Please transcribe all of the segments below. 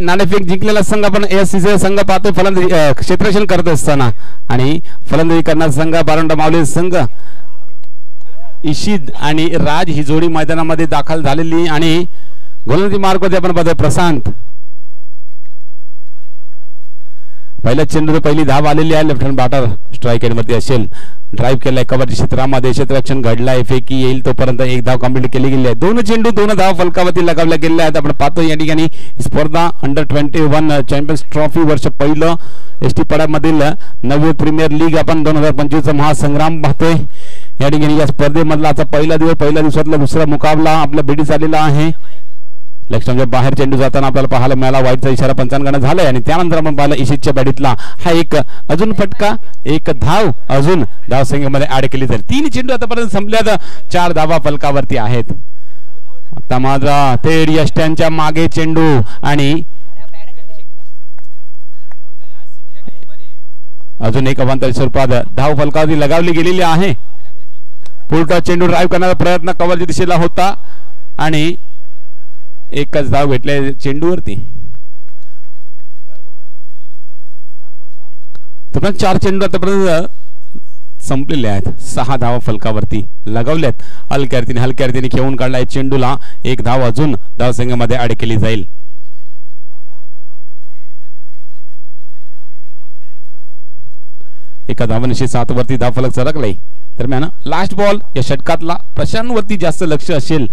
नाणेफेक जिंकलेला संघ आपण एससीसी संघ पाहतो फलंदाजी क्षेत्ररक्षण करत असताना आणि फलंदाजी करणारा संघ बारांडा माऊली संघ इशिद आणि राज ही जोडी मैदानामध्ये दाखल झालेली आणि गोलंदाजी मार्गमध्ये आपण पाहतोय प्रशांत पहिल्या चेंडूवर पहिली धाव आलेली आहे लेफ्ट हँड बॅटर स्ट्राइक एंडवरती असेल ड्राइव्ह केलाय कव्हरच्या क्षेत्रामध्ये क्षेत्ररक्षण घडलाय फेकी येईल तोपर्यंत एक धाव कंप्लीट केली गेली आहे दोन चेंडू दोन धाव फलकावरती लगावल्या गेल्या आहेत आपण पाहतो या ठिकाणी स्पर्धा अंडर 21 चॅम्पियन्स ट्रॉफी वर्ष पहिलं एसटी पाड्यामधील नववी प्रीमियर लीग आपण 2025 महासंग्राम पाहतोय या ठिकाणी या स्पर्धेमधला आजचा पहिल्या दिवसातला दुसरा मुकाबला आपल्या भेटीस आलेला आहे लक्ष्मणच्या बाहेर चेंडू जाताना आपल्याला पाहायला मिळाला वाईटचा इशारा पंचांकडे झालाय आणि त्यानंतर आपण पाहिलं इशितच्या बॅटीतला हा एक अजून फटका एक धाव अजून धाव संख्येमध्ये ऍड केली जाईल 3 चेंडू आतापर्यंत संपल्यात 4 धावा फलकावरती आहेत आता मात्र थेट यष्ट्यांच्या मागे चेंडू आणि अजून एक अवांतर स्वरूपात धाव फलकावरती लगावली गेलेली आहे पुढचा चेंडू ड्राइव्ह करण्याचा प्रयत्न कव्हरच्या दिशेला होता आणि एकच धाव भेटले चेंडूवरती तर 4 चेंडू आतापर्यंत संपलेले आहेत 6 धावा फलकावरती लगावल्यात हलक्या रीतीने खेळून काढलाय चेंडूला एक धाव अजून धाव संघामध्ये ऍड केली जाईल एका धावानिशी 7 वरती धाव फलक सरकलाय दरम्यान लास्ट बॉल या षटकातला प्रशांतवरती जास्त लक्ष असेल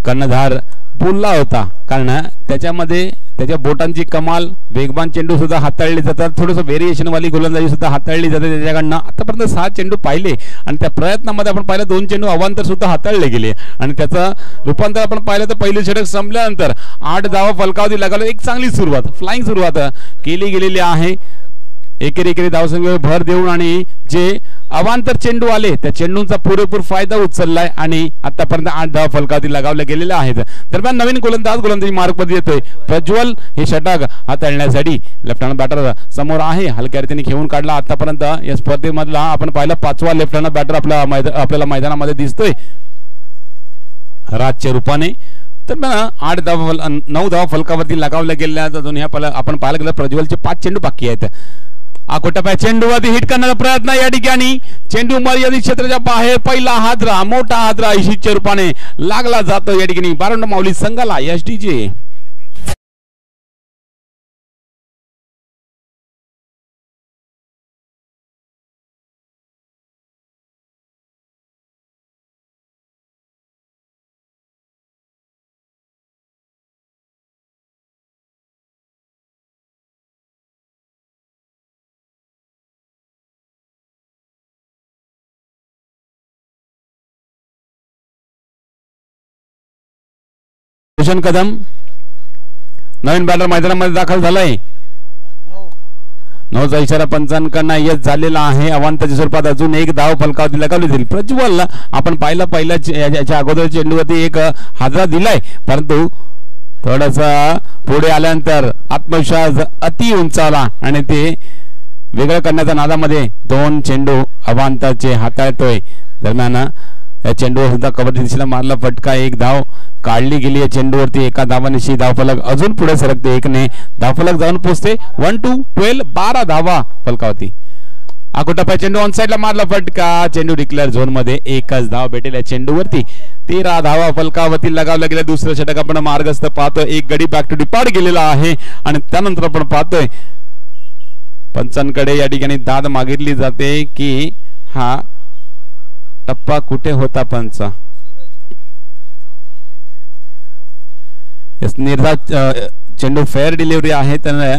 कर्णधार बोलला होता कारण त्याच्यामध्ये त्याच्या बोटांची कमाल वेगवान चेंडू सुद्धा हाताळले जातात थोडंसं व्हेरिएशन वाली गोलंदाजी सुद्धा हाताळली जाते त्याच्याकडनं आतापर्यंत 6 चेंडू पाहिले आणि त्या प्रयत्नामध्ये आपण पाहिलं 2 चेंडू अवांतर सुद्धा हाताळले गेले आणि त्याचं रूपांतर आपण पाहिलं तर पहिलं षटक संपल्यानंतर 8 धावा फलकावरती लगावलं एक चांगली सुरुवात फ्लाइंग सुरुवात केली गेलेली आहे एकेरी धावसंख्येवर भर देऊन आणि जे अवांतर चेंडू आले त्या चेंडूंचा पुरेपूर फायदा उचललाय आणि आतापर्यंत 8 धावा फलकावरती लगावल्या गेलेल्या आहेत दरम्यान नवीन गोलंदाजी मार्गमध्ये येतोय प्रज्वल हे षटक हाताळण्यासाठी लेफ्ट हँड बॅटर समोर आहे हलक्या रीतीने खेळून काढला आतापर्यंत या स्पर्धेमधला आपण पाहिलं 5वा लेफ्ट हँड बॅटर आपल्याला मैदानामध्ये दिसतोय राजच्या रूपाने तर 9 धावा फलकावरती लगावल्या गेल्या अजून ह्या आपण पाहायला गेलं प्रज्वलचे 5 चेंडू बाकी आहेत आकोटप्या चेंडूवरती हिट करण्याचा प्रयत्न या ठिकाणी चेंडू मर्यादित क्षेत्राच्या बाहेर पहिला हादरा मोठा हादरा इशितच्या रूपाने लागला जातो या ठिकाणी बारांडा माऊली संघाला एसटीजे भूषण कदम नवीन बॅटर मैदानामध्ये दाखल झालाय 9चा इशारा पंचांकडनं येत झालेला आहे अवांताच्या स्वरूपात अजून एक धाव फलकावरती लगावली जाईल प्रज्वल आपण पहिल्या अगोदर चेंडूवरती एक हादरा दिलाय परंतु थोडासा पुढे आल्यानंतर आत्मविश्वास अति उंचावला आणि ते वेगळं करण्याच्या नादामध्ये 2 चेंडू अवांताचे हाताळतोय दरम्यान या चेंडूवर सुद्धा कव्हरच्या दिशेला मारला फटका एक धाव काढली गेली आहे चेंडूवरती एका धावानिशी धावफलक अजून पुढे सरकते 1 ने धावफलक जाऊन पोहोचते 1-2-12 12 धावा फलकावरती आकोटप्या चेंडू ऑन साइडला मारला फटका चेंडू डिक्लेअर झोन मध्ये एकच धाव भेटेल या चेंडूवरती 13 धावा फलकावरती लगावल्या गेल्या दुसरं षटक आपण मार्गस्थ पाहतोय एक गडी बॅक टू डिपार्ट गेलेला आहे आणि त्यानंतर आपण पाहतोय पंचांकडे या ठिकाणी दाद मागितली जाते की हा टप्पा कुठे होता पंचा निर्धार चेंडू फेअर डिलिव्हरी आहे त्याने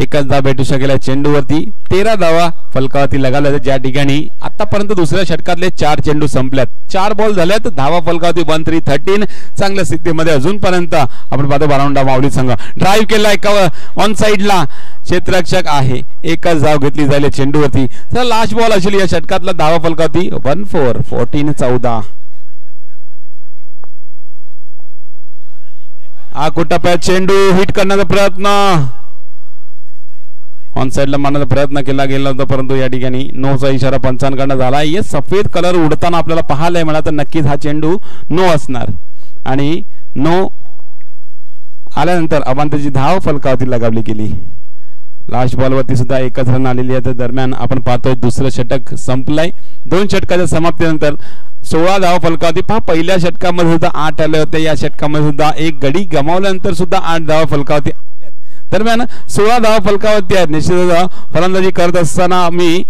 एकच धाव भेटू शकेल चेंडूवरती 13 धावा फलकावरती लगावल्या ज्या ठिकाणी आतापर्यंत दुसऱ्या षटकातले 4 चेंडू संपल्यात 4 बॉल झाल्यात धावा फलकावरती 1-3-13 चांगल्या स्थितीमध्ये अजूनपर्यंत आपण पाहतो बारांडा माऊली संघ ड्राइव्ह केलाय ऑन साइडला क्षेत्ररक्षक आहे एकच धाव घेतली जाईल चेंडूवरती तर लास्ट बॉल असेल या षटकातला धावा फलकावरती 1-4 14-14 आकोटप्या चेंडू हिट करण्याचा प्रयत्न ऑन साइडला मारण्याचा प्रयत्न केला गेला होता परंतु या ठिकाणी 9चा इशारा पंचांकडनं झाला ये सफेद कलर उडताना आपल्याला पाहायला मिळाला तर नक्कीच हा चेंडू नो असणार आणि नो आल्यानंतर अवांतरची धाव फलकावरती लगावली गेली. लास्ट बॉलवरती सुद्धा एकच रन आलेली आहे. दरम्यान आपण पाहतोय दुसरं षटक संपलंय. 2 षटकाच्या समाप्तीनंतर 16 धावा फलकावरती. पहा पहिल्या षटकामध्ये सुद्धा 8 आले होते. या षटकामध्ये सुद्धा एक गडी गमावल्यानंतर सुद्धा 8 धावा फलकावरती आल्यात. दरम्यान 16 धावा फलकावरती आहेत. निश्चितच फलंदाजी करत असताना आम्ही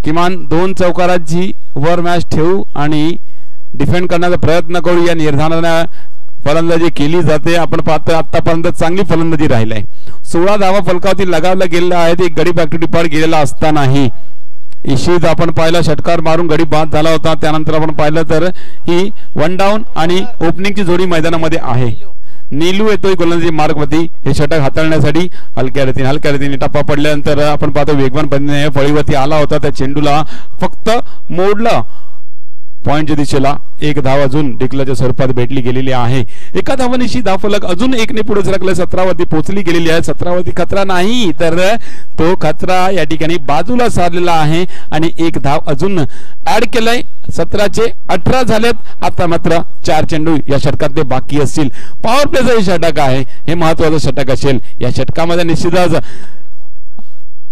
किमान 2 चौकाराची वर मॅच ठेवू आणि डिफेंड करण्याचा प्रयत्न करू या निर्धाराने फलंदाजी केली जाते. आपण पाहतो आतापर्यंत चांगली फलंदाजी राहिली आहे. 16 धावा फलकावरती लगावल्या गेलेल्या आहेत. एक गडी बॅक टू डिपार्ट गेलेला असतानाही इशिद आपण पाहिलं षटकार मारून गडी बाद झाला होता. त्यानंतर आपण पाहिलं तर ही 1 डाऊन आणि ओपनिंगची जोडी मैदानामध्ये आहे. नीलू येतोय गोलंदाजी मार्गवरती हे षटक हाताळण्यासाठी. हलक्या रीतीने टप्पा पडल्यानंतर आपण पाहतो वेगवान पद्धतीने फळीवरती आला होता. त्या चेंडूला फक्त मोडलं. पॉइंटच्या दिशेला 1 धाव अजून डिक्लेअरच्या स्वरूपात भेटली गेलेली आहे. एका धावानिशी धावफलक अजून 1 ने पुढे सरकले. 17 वरती पोहोचली गेलेली आहे. 17 वरती खतरा नाही तर तो खतरा या ठिकाणी बाजूला सारलेला आहे आणि 1 धाव अजून ऍड केलंय. 17चे 18 झालेत. आता मात्र 4 चेंडू या षटकातले बाकी असतील. पॉवर प्लेचं हे षटक आहे. हे महत्वाचं षटक असेल. या षटकामध्ये निश्चितच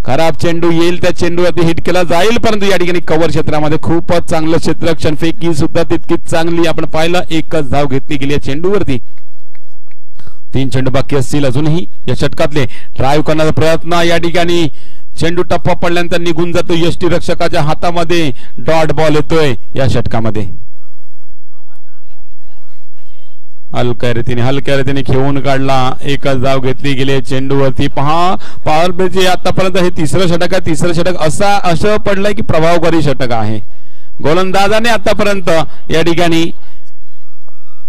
खराब चेंडू येईल त्या चेंडूवरती हिट केला जाईल. परंतु या ठिकाणी कव्हर क्षेत्रामध्ये खूपच चांगलं क्षेत्ररक्षण. फेकी सुद्धा तितकीच चांगली. आपण पाहिलं एकच धाव घेतली गेली चेंडूवरती. 3 चेंडू बाकी असतील अजूनही या षटकातले. ड्राईव्ह करण्याचा प्रयत्न या ठिकाणी चेंडू टप्पा पडल्यानंतर निघून जातो. यष्टीरक्षकाच्या हातामध्ये डॉट बॉल येतोय या षटकामध्ये. हलक्या रीतीने खेळून काढला. एकच धाव घेतली गेली चेंडूवरती. पहा पॉवर प्लेचे आतापर्यंत हे 3रं षटक आहे. 3रं षटक असं पडलंय की प्रभावकारी षटक आहे. गोलंदाजाने आतापर्यंत या ठिकाणी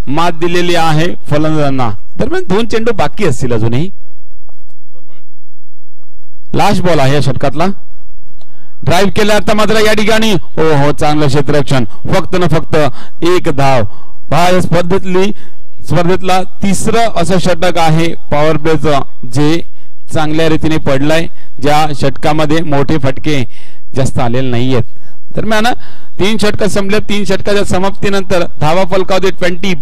मात दिलेली आहे फलंदाजांना. दरम्यान 2 चेंडू बाकी असतील अजूनही. लास्ट बॉल आहे या षटकातला. ड्राईव्ह केला आता मात्र या ठिकाणी हो चांगलं क्षेत्ररक्षण. फक्त 1 धाव. पहा स्पर्धेतला 3रं असं षटक आहे पॉवर प्लेचं जे चांगल्या रीतीने पडलंय. ज्या षटकामध्ये मोठे फटके जास्त आलेले नाहीयेत. दरम्यान 3 षटक संपले. 3 षटकाच्या समाप्तीनंतर धावा फलकावरती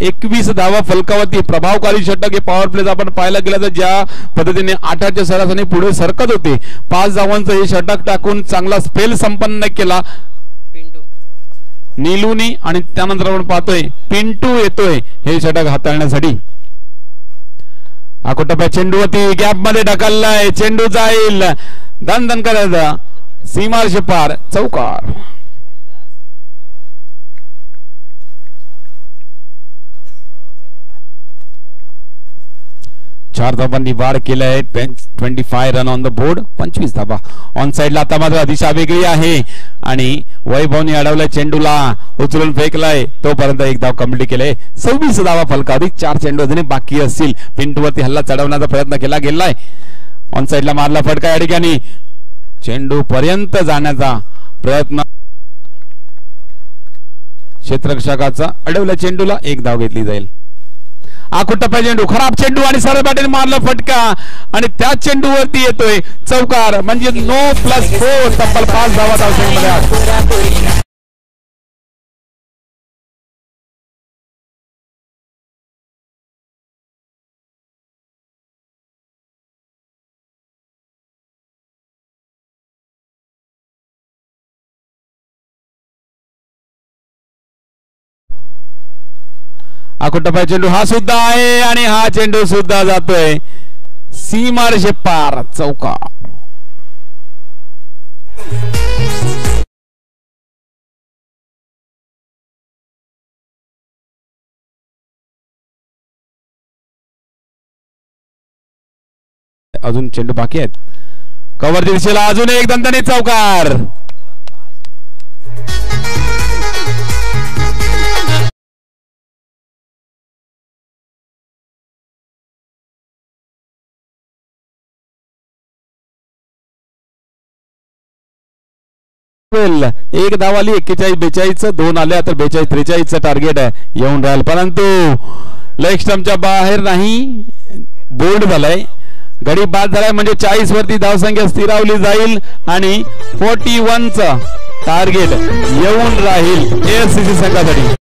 21 धावा फलकावरती. प्रभावकारी षटक हे पॉवर प्लेच आपण पाहायला गेलं तर ज्या पद्धतीने 8च्या सरासरी पुढे सरकत होते 5 धावांचं हे षटक टाकून चांगला स्पेल संपन्न केला नीलूनी. आणि त्यानंतर आपण पाहतोय पिंटू येतोय हे षटक हाताळण्यासाठी. आकुटप्या चेंडूवरती गॅप मध्ये ढकललाय. चेंडू जाईल. दन करायचा सीमारेषे पार. चौकार. चार धावांनी वाढ केलाय. 25 रन ऑन द बोर्ड. 25 धावा. ऑन साइडला आता मात्र दिशा वेगळी आहे आणि वैभवने अडवलाय. चेंडूला उचलून फेकलाय. तोपर्यंत 1 धाव कंप्लीट केले. 26 धावा फलकावरती. 4 चेंडू अजून बाकी असतील. पिंटूवरती हल्ला चढवण्याचा प्रयत्न केला गेलाय. ऑन साइडला मारला फटका. या ठिकाणी चेंडू पर्यंत जाण्याचा प्रयत्न क्षेत्ररक्षकाचा. अडवल्या चेंडूला 1 धाव घेतली जाईल. आकुटप्या चेंडू खराब चेंडू आणि सरळ बॅटने मारला फटका आणि त्या चेंडूवरती येतोय चौकार. म्हणजे 9+4 तब्बल 5 धावा धावसंख्येमध्ये. आकुटप्या चेंडू हा सुद्धा आहे आणि हा चेंडू सुद्धा जातोय सीमारेषे पार. चौकार. अजून चेंडू बाकी आहेत. कव्हरच्या दिशेला अजून एक दणदणीत चौकार. एक धाव आली. 41-42 2 आले. आता 42-43 टार्गेट आहे येऊन राहील. परंतु लेग स्टंपच्या बाहेर नाही. बोल्ड झालाय. गडी बाद झालाय म्हणजे 40 वरती धावसंख्या स्थिरावली जाईल आणि 41चं टार्गेट येऊन राहील एएससीसी संघासाठी.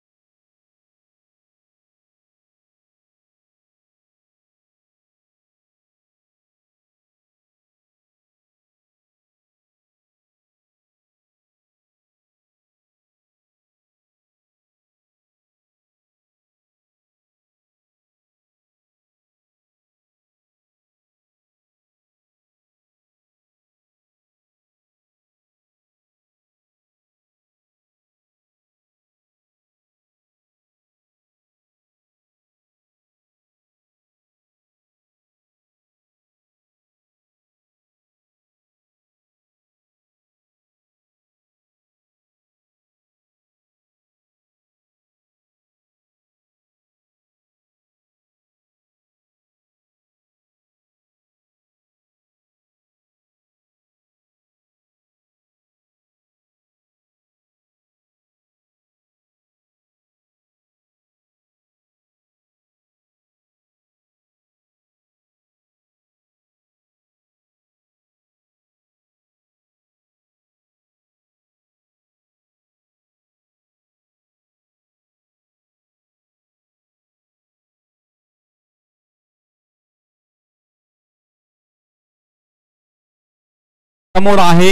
समोर आहे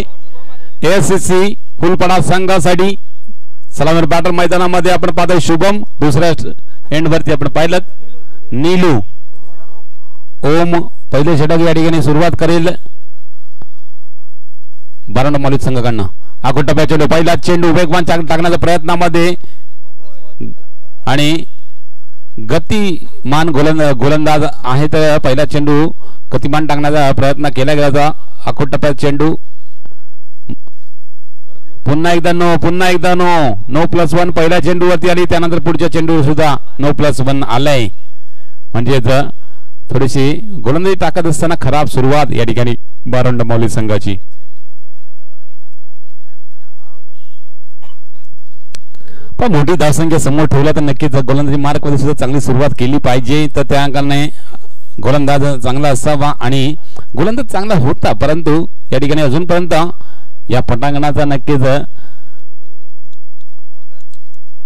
एएससी फुलपडा संघासाठी. सलामीर बॅटर मैदानामध्ये आपण पाहतोय शुभम. दुसऱ्या एंड वरती आपण पाहिलं नीलू. ओम पहिले षटक या ठिकाणी सुरुवात करेल बारांडा मौलिक संघाकडनं. आखूड टप्प्याच्या पहिला चेंडू वेगवान टाकण्याच्या प्रयत्नामध्ये आणि गतिमान गोलंदाज आहे तर पहिला चेंडू गतिमान टाकण्याचा प्रयत्न केला गेला होता. आखूड टप्प्यात चेंडू पुन्हा एकदा नो +1 पहिल्या चेंडूवरती आली. त्यानंतर पुढच्या चेंडू सुद्धा नो+1 आलाय. म्हणजे थोडीशी गोलंदाजी टाकत असताना खराब सुरुवात या ठिकाणी बारांडा मौलिक संघाची. पण मोठी धावसंख्या समोर ठेवला तर नक्कीच गोलंदाजी मार्क मध्ये सुद्धा चांगली सुरुवात केली पाहिजे. तर त्या कारणाने गोलंदाज चांगला असावा आणि गोलंदाज चांगला होता, परंतु या ठिकाणी अजूनपर्यंत या पटांगणाचा नक्कीच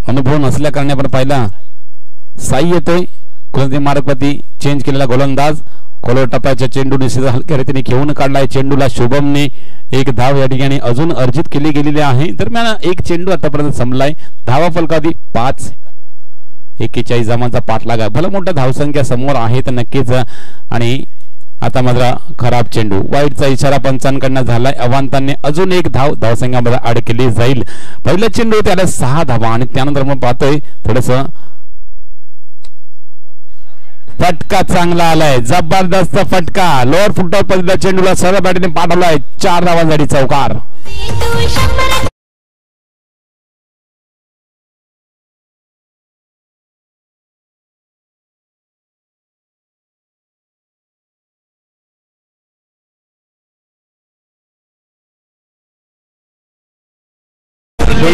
अनुभव नसल्या कारणे आपण पाहिला साई येतोय. गोलंदाजी मार्गवरती चेंज केलेला गोलंदाज खोलवर टप्प्याच्या चेंडूने सीधा हलक्या रीतीने घेऊन काढलाय. चेंडूला शुभमने एक धाव या ठिकाणी अजून अर्जित केली गेलेली आहे. दरम्यान एक चेंडू आतापर्यंत संपलाय. धावा फलकावधी 5. 41 धावांचा पाठलाग आहे. भला मोठा धावसंख्या समोर आहे तर नक्कीच. आणि आता मात्र खराब चेंडू वाईटचा इशारा पंचांकडनं झालाय. अवांतांनी अजून एक धावसंख्यामध्ये आड केली जाईल. पहिला चेंडू त्याला 6 धावा आणि त्यानंतर मग पाहतोय थोडस फटका चांगला आलाय. जबरदस्त फटका लोअर फुटबॉल पहिल्या चेंडूला सरळ बॅटीने पाठवलाय. 4 धावांसाठी चौकार.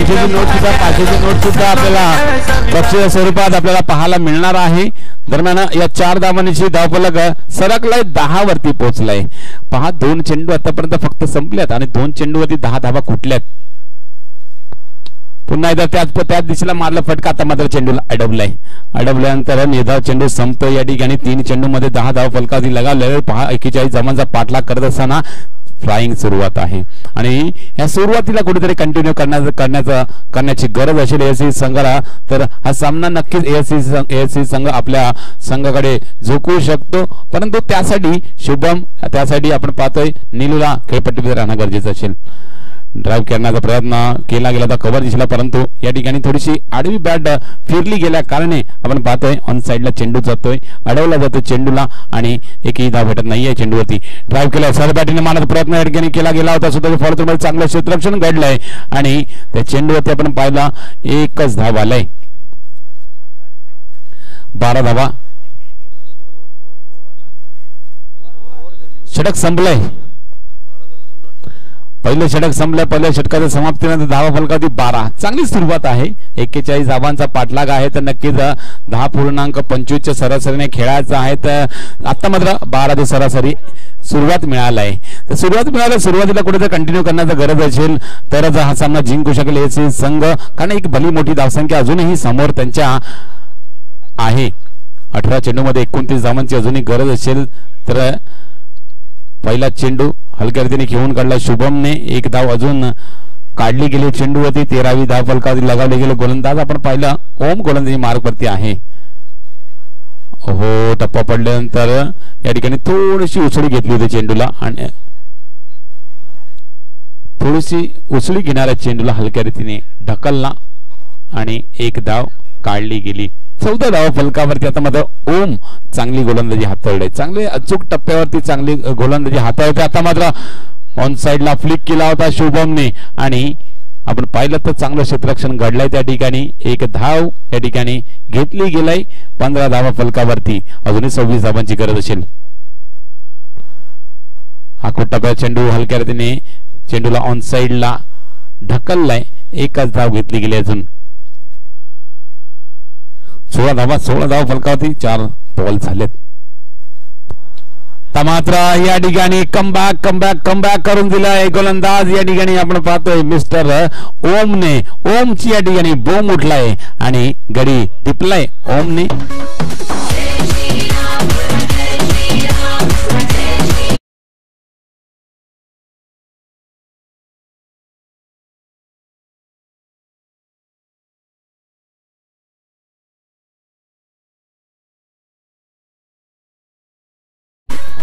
नोट सुद्धा 500ची नोट सुद्धा आपल्याला बक्षीस स्वरूपात आपल्याला पाहायला मिळणार आहे. दरम्यान या 4 धावांची धावफलक सरकलाय 10 वरती पोहोचलाय. पहा 2 चेंडू आतापर्यंत फक्त संपल्यात आणि 2 चेंडूवरती 10 धावा कुठल्यात. पुन्हा एकदा त्याच दिशेला मारला फटका. आता मात्र चेंडूला अडवल्यानंतर निर्धाव चेंडू संपतो. या ठिकाणी 3 चेंडू मध्ये 10 धावा फलकावधी लगावले. पहा 41 धावांचा पाठलाग करत असताना फ्लाइंग सुरुवात आहे आणि या सुरुवातीला कुठेतरी कंटिन्यू करण्याची गरज असेल एएससी संघाला. तर हा सामना नक्कीच एएससी संघ आपल्या संघाकडे झोकू शकतो, परंतु त्यासाठी शुभम त्यासाठी आपण पाहतोय नीलूला खेळपट्टीवर राहणं गरजेचं असेल. ड्राइव्ह करण्याचा प्रयत्न केला गेला होता कव्हर दिसला, परंतु या ठिकाणी थोडीशी आडवी बॅट फिरली गेल्या कारणे आपण पाहतोय ऑन साइडला चेंडू जातोय, अडवला जातो चेंडूला आणि एकही धाव भेटत नाहीये चेंडूवरती. ड्राइव्ह केला सरळ बॅटीने मारण्याचा प्रयत्न या ठिकाणी केला गेला होता, सुद्धा फॉलोमध्ये चांगलं क्षेत्ररक्षण घडलंय आणि त्या चेंडूवरती आपण पाहिला एकच धाव आलाय. 12 धावा. षटक संपलंय. पहिले षटक संपलं. पहिल्या षटकाच्या समाप्तीनंतर धावा फलकावधी 12. चांगली सुरुवात आहे. 41 धावांचा पाठलाग आहे तर नक्कीच 10.25च्या सरासरीने खेळायचं आहे. तर आता मात्र 12 सरासरी सुरुवात मिळालाय. तर सुरुवातीला कुठेतरी कंटिन्यू करण्याची गरज असेल तरच हा सामना जिंकू शकेल एएससी संघ, कारण एक भली मोठी धावसंख्या अजूनही समोर त्यांच्या आहे. 18 चेंडूमध्ये 29 धावांची अजूनही गरज असेल तर पहिला चेंडू हलक्या रीतीने घेऊन काढला शुभमने. एक धाव अजून काढली गेली चेंडूवरती. 13वी धाव फलकावधी लगावले गेले गोलंदाज आपण पाहिलं ओम गोलंदाजी मार्गवरती आहे. हो टप्पा पडल्यानंतर या ठिकाणी थोडीशी उसळी घेतली होती चेंडूला आणि थोडीशी उसळी घेणाऱ्या चेंडूला हलक्या रीतीने ढकलला आणि एक धाव काढली गेली. 14 धावा फलकावरती. आता मात्र ओम चांगली गोलंदाजी हाताळली, चांगले अचूक टप्प्यावरती चांगली गोलंदाजी हाताळते. आता मात्र ऑन साइडला फ्लिक केला होता शुभमने आणि आपण पाहिलं तर चांगलं क्षेत्ररक्षण घडलंय त्या ठिकाणी. एक धाव या ठिकाणी घेतली गेलाय. 15 धावा फलकावरती. अजूनही 26 धावांची गरज असेल. हा टप्प्या चेंडू हलक्या रीतीने चेंडूला ऑन साइडला ढकललाय. एकच धाव घेतली गेली अजून. 16 धावा फलकावरती. 4 बॉल झालेत. मात्र या ठिकाणी कमबॅक करून दिलाय गोलंदाज. या ठिकाणी आपण पाहतोय मिस्टर ओमची या ठिकाणी बोम उठलाय आणि गडी टिपलाय ओमने.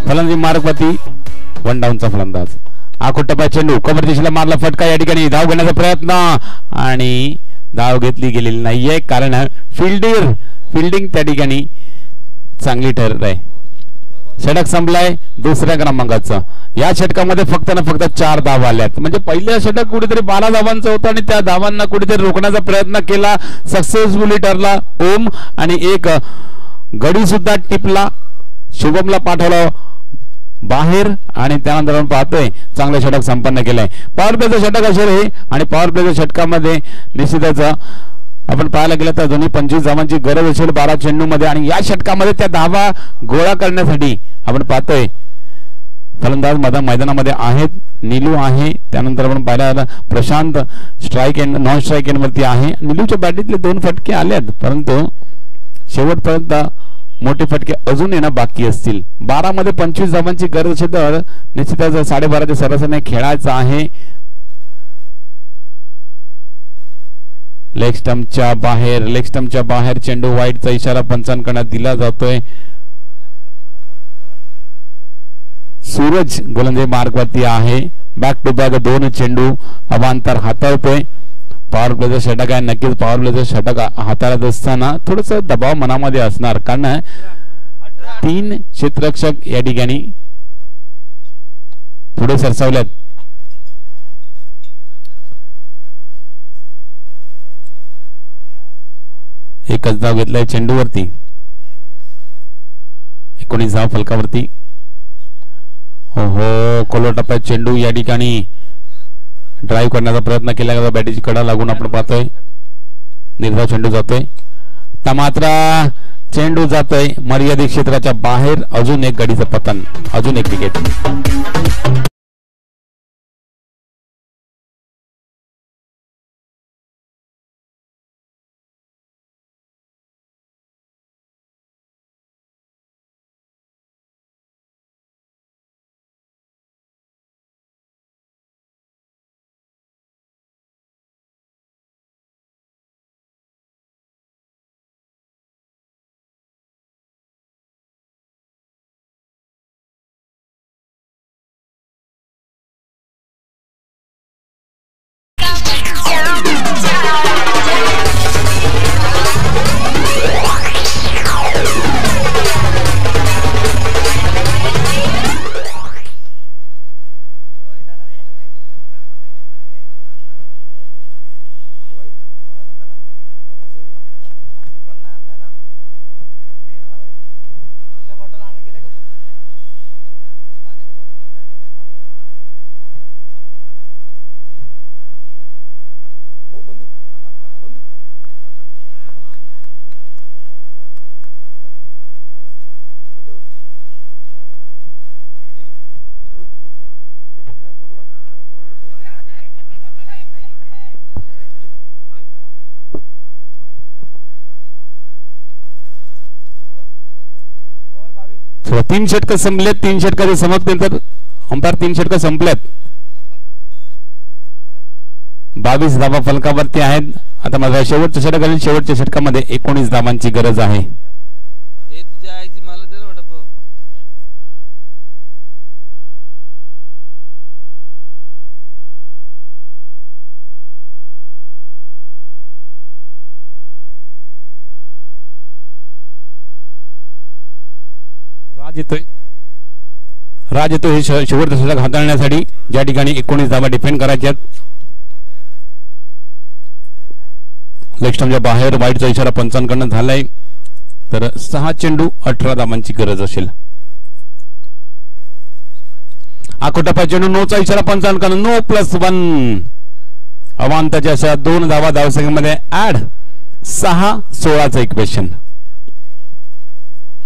फलंदाजी मार्गवरती 1 डाऊनचा फलंदाज. आखोटप्पा चेंडू कव्हर दिशेला मारला फटका. या ठिकाणी धाव घेण्याचा प्रयत्न आणि धाव घेतली गेलेली नाहीये कारण फिल्डिंग त्या ठिकाणी चांगली ठरत आहे. षटक संपलाय दुसऱ्या क्रमांकाचं. या षटकामध्ये फक्त ना फक्त 4 धावा आल्यात. म्हणजे पहिल्या षटक कुठेतरी 12 धावांचं होतं आणि त्या धावांना कुठेतरी रोखण्याचा प्रयत्न केला, सक्सेसफुली ठरला ओम आणि एक गडी सुद्धा टिपला. शुभमला पाठवलं बाहेर आणि त्यानंतर आपण पाहतोय चांगलं षटक संपन्न केलंय. पॉवर प्लेचं षटक असेल हे आणि पॉवर प्लेच्या षटकामध्ये निश्चितच आपण पाहायला गेलं तर दोन्ही 25 धावांची गरज असेल 12 चेंडू मध्ये आणि या षटकामध्ये त्या धावा गोळा करण्यासाठी आपण पाहतोय फलंदाज मैदानामध्ये आहेत. नीलू आहे, त्यानंतर आपण पाहिलं Prashant strike end non strike end वरती आहे. नीलूच्या बॅटीतले 2 फटके आलेत परंतु शेवटपर्यंत मोठे फटके अजून येणं बाकी असतील. 12 मध्ये 25 धावांची गरज असेल तर निश्चितच 12.5च्या सरासरीने खेळायचं आहे. लेग स्टंपच्या बाहेर चेंडू वाईडचा इशारा पंचांकडे दिला जातोय. सूरज गोलंदाजी मार्गवरती आहे. बॅक टू बॅक 2 चेंडू अवांतर हाताळतोय. पॉवर प्लेचं षटक आहे. नक्कीच पॉवर प्लेचं षटक हाताळत असताना थोडस दबाव मनामध्ये असणार कारण 3 क्षेत्ररक्षक या ठिकाणी पुढे सरसावल्यात. एकच धाव घेतलाय चेंडूवरती. 19 धाव फलकावरती. हो कोलो टप्प्यात चेंडू या ठिकाणी ड्राईव्ह करण्याचा प्रयत्न केला. बॅटीची कडा लागून आपण पाहतोय निर्धाव चेंडू जातोय. मात्र चेंडू जातोय मर्यादित क्षेत्राच्या बाहेर. अजून एक गडीचं पतन, अजून एक विकेट. तीन षटक संपलेत. 3 षटकाचे समाप्तीनंतर अंपायर 3 षटक संपलेत. 22 धावा फलकावरती आहेत. आता माझा शेवटचं षटक आणि शेवटच्या षटकामध्ये 19 धावांची गरज आहे. राज येतोय हे शेवटचं षटक हाताळण्यासाठी ज्या ठिकाणी 19 धावा डिफेंड करायच्यात. लेग स्टंपच्या बाहेर वाईडचा इशारा पंचांकडून झालाय तर 6 चेंडू 18 धावांची गरज असेल. आखोटप्पा चेंडू नोचा इशारा पंचांकडून नो +1 अवांताच्या अशा 2 धावा धावसंख्येमध्ये ऍड 6-16चं इक्वेशन.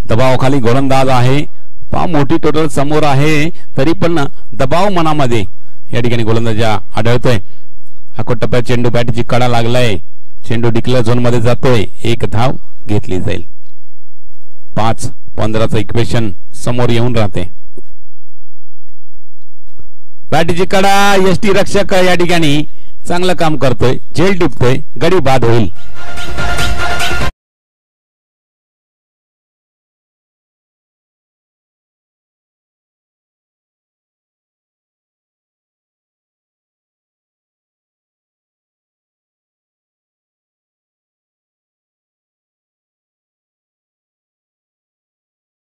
दबावाखाली गोलंदाज आहे. मोठी टोटल समोर आहे तरी पण दबाव मनामध्ये या ठिकाणी गोलंदाज आढळतोय. आखोटप्प्यात चेंडू बॅटची कडा लागलाय. चेंडू डिक्लेअर झोन मध्ये जातोय. 1 धाव घेतली जाईल. 5-15चं इक्वेशन समोर येऊन राहते. बॅटची कडा यष्टी रक्षक या ठिकाणी चांगलं काम करतोय. झेल टिपतोय. गडी बाद होईल.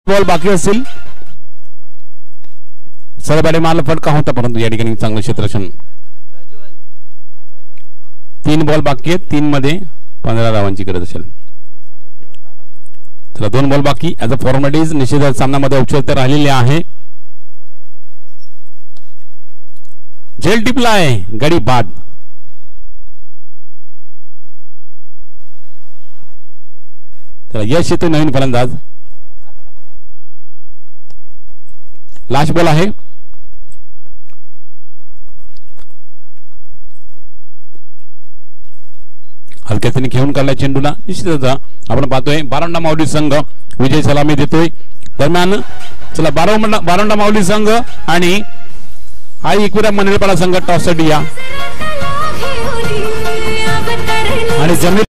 बॉल बाकी असतील. सरबाडे मारला फटका होता परंतु या ठिकाणी चांगलं क्षेत्ररक्षण. 3 बॉल बाकी आहेत. 3 मध्ये 15 धावांची गरज असेल. चला 2 बॉल बाकी. ऍज अ फॉर्मॅलिटीज निश्चित सामन्यामध्ये औपचारिकता राहिलेली आहे. झेल टिपला आहे गडी बाद. चला यश येतो नवीन फलंदाज. लास्ट बॉल आहे. हलक्याने घेऊन काढला चेंडूला. निश्चितच आपण पाहतोय बारोंडा माऊली संघ विजय सलामी देतोय. दरम्यान चला बारोंडा माऊली संघ आणि आई एकविरा मंडळपाडा संघ टॉससाठी या आणि जमिनीत